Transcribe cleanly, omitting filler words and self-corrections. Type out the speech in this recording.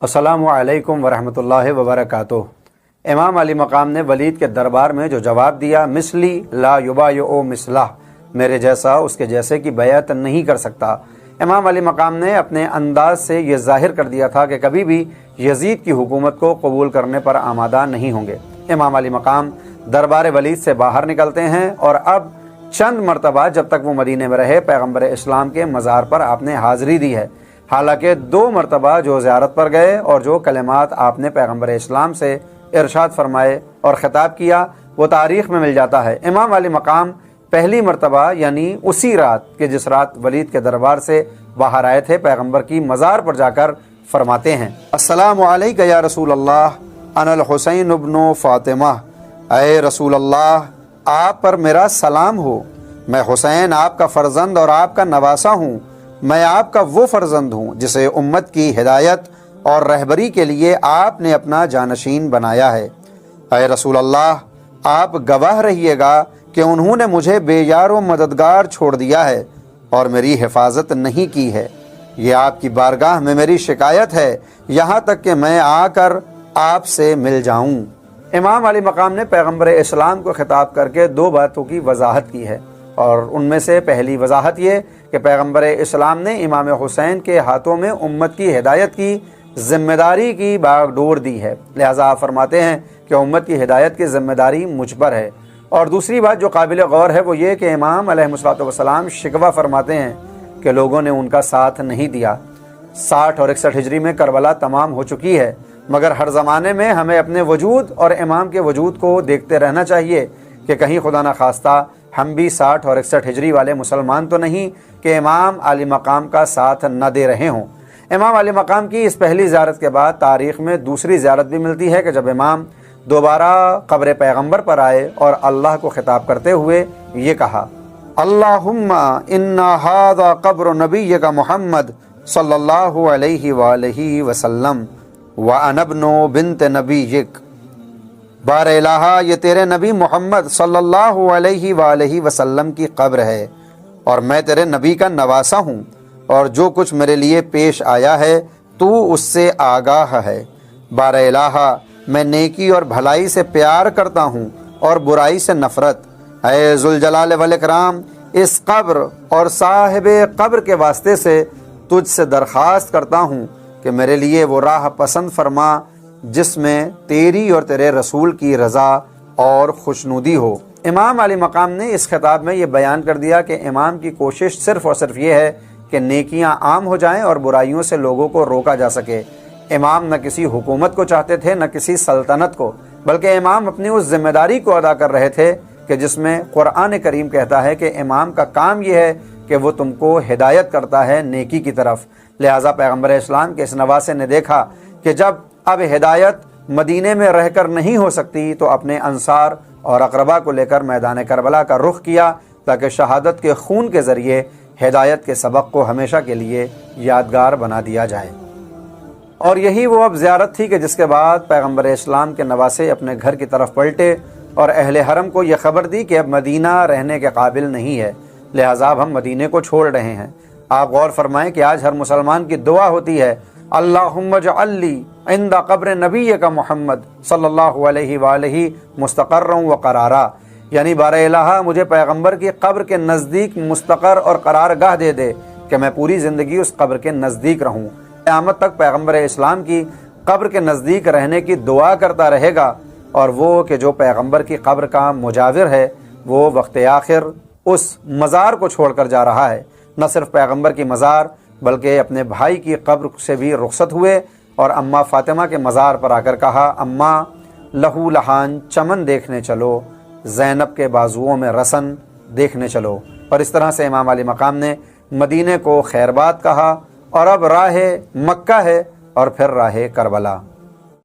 السلام علیکم ورحمۃ اللہ وبرکاتہ۔ امام علی مقام نے ولید کے دربار میں جو جواب دیا، مثلی لا یبایع مثلہ، میرے جیسا اس کے جیسے کی بیعت نہیں کر سکتا۔ امام علی مقام نے اپنے انداز سے یہ ظاہر کر دیا تھا کہ کبھی بھی یزید کی حکومت کو قبول کرنے پر آمادہ نہیں ہوں گے۔ امام علی مقام دربار ولید سے باہر نکلتے ہیں اور اب چند مرتبہ جب تک وہ مدینے میں رہے پیغمبر اسلام کے مزار پر آپ نے حاضری دی ہے، حالانکہ 2 مرتبہ جو زیارت پر گئے اور جو کلمات آپ نے پیغمبر اسلام سے ارشاد فرمائے اور خطاب کیا وہ تاریخ میں مل جاتا ہے۔ امام علی مقام پہلی مرتبہ یعنی اسی رات کہ جس رات ولید کے دربار سے باہر آئے تھے پیغمبر کی مزار پر جا کر فرماتے ہیں، السلام علیک یا رسول اللہ، انا الحسین ابن فاطمہ، اے رسول اللہ آپ پر میرا سلام ہو، میں حسین آپ کا فرزند اور آپ کا نواسا ہوں، میں آپ کا وہ فرزند ہوں جسے امت کی ہدایت اور رہبری کے لیے آپ نے اپنا جانشین بنایا ہے۔ اے رسول اللہ آپ گواہ رہیے گا کہ انہوں نے مجھے بے یار و مددگار چھوڑ دیا ہے اور میری حفاظت نہیں کی ہے۔ یہ آپ کی بارگاہ میں میری شکایت ہے، یہاں تک کہ میں آ کر آپ سے مل جاؤں۔ امام علی مقام نے پیغمبر اسلام کو خطاب کر کے 2 باتوں کی وضاحت کی ہے، اور ان میں سے پہلی وضاحت یہ کہ پیغمبر اسلام نے امام حسین کے ہاتھوں میں امت کی ہدایت کی ذمہ داری کی باغ ڈور دی ہے، لہٰذا آپ فرماتے ہیں کہ امت کی ہدایت کی ذمہ داری مجھ پر ہے۔ اور دوسری بات جو قابل غور ہے وہ یہ کہ امام علیہ الصلوۃ والسلام شکوہ فرماتے ہیں کہ لوگوں نے ان کا ساتھ نہیں دیا۔ 60 اور 61 ہجری میں کربلا تمام ہو چکی ہے، مگر ہر زمانے میں ہمیں اپنے وجود اور امام کے وجود کو دیکھتے رہنا چاہیے کہ کہیں خدا نہ خواستہ ہم بھی 60 اور 61 ہجری والے مسلمان تو نہیں کہ امام علی مقام کا ساتھ نہ دے رہے ہوں۔ امام علی مقام کی اس پہلی زیارت کے بعد تاریخ میں دوسری زیارت بھی ملتی ہے کہ جب امام دوبارہ قبر پیغمبر پر آئے اور اللہ کو خطاب کرتے ہوئے یہ کہا، اللہم ان ھذا قبر نبیک محمد صلی اللہ علیہ وآلہ وسلم وانا ابن بنت نبیک، بار الہ یہ تیرے نبی محمد صلی اللہ علیہ وآلہ وسلم کی قبر ہے اور میں تیرے نبی کا نواسا ہوں، اور جو کچھ میرے لیے پیش آیا ہے تو اس سے آگاہ ہے۔ بار الہ میں نیکی اور بھلائی سے پیار کرتا ہوں اور برائی سے نفرت۔ اے ذوالجلال والاکرام اس قبر اور صاحب قبر کے واسطے سے تجھ سے درخواست کرتا ہوں کہ میرے لیے وہ راہ پسند فرما جس میں تیری اور تیرے رسول کی رضا اور خوشنودی ہو۔ امام علی مقام نے اس خطاب میں یہ بیان کر دیا کہ امام کی کوشش صرف اور صرف یہ ہے کہ نیکیاں عام ہو جائیں اور برائیوں سے لوگوں کو روکا جا سکے۔ امام نہ کسی حکومت کو چاہتے تھے نہ کسی سلطنت کو، بلکہ امام اپنی اس ذمہ داری کو ادا کر رہے تھے کہ جس میں قرآن کریم کہتا ہے کہ امام کا کام یہ ہے کہ وہ تم کو ہدایت کرتا ہے نیکی کی طرف۔ لہٰذا پیغمبر اسلام کے اس نواسے نے دیکھا کہ جب اب ہدایت مدینے میں رہ کر نہیں ہو سکتی تو اپنے انصار اور اقربا کو لے کر میدان کربلا کا رخ کیا تاکہ شہادت کے خون کے ذریعے ہدایت کے سبق کو ہمیشہ کے لیے یادگار بنا دیا جائے۔ اور یہی وہ اب زیارت تھی کہ جس کے بعد پیغمبر اسلام کے نواسے اپنے گھر کی طرف پلٹے اور اہل حرم کو یہ خبر دی کہ اب مدینہ رہنے کے قابل نہیں ہے، لہٰذا اب ہم مدینے کو چھوڑ رہے ہیں۔ آپ غور فرمائیں کہ آج ہر مسلمان کی دعا ہوتی ہے، اللہم اجعل لی عند قبر نبیک محمد صلی اللہ علیہ وآلہ مستقرا و قرارا، یعنی بار الہ مجھے پیغمبر کی قبر کے نزدیک مستقر اور قرار گاہ دے دے کہ میں پوری زندگی اس قبر کے نزدیک رہوں۔ قیامت تک پیغمبر اسلام کی قبر کے نزدیک رہنے کی دعا کرتا رہے گا، اور وہ کہ جو پیغمبر کی قبر کا مجاور ہے وہ وقت آخر اس مزار کو چھوڑ کر جا رہا ہے۔ نہ صرف پیغمبر کی مزار بلکہ اپنے بھائی کی قبر سے بھی رخصت ہوئے اور اماں فاطمہ کے مزار پر آ کر کہا، اماں لہو لہان چمن دیکھنے چلو، زینب کے بازوؤں میں رسن دیکھنے چلو۔ اور اس طرح سے امام علی مقام نے مدینے کو خیرباد کہا، اور اب راہ مکہ ہے اور پھر راہ کربلا۔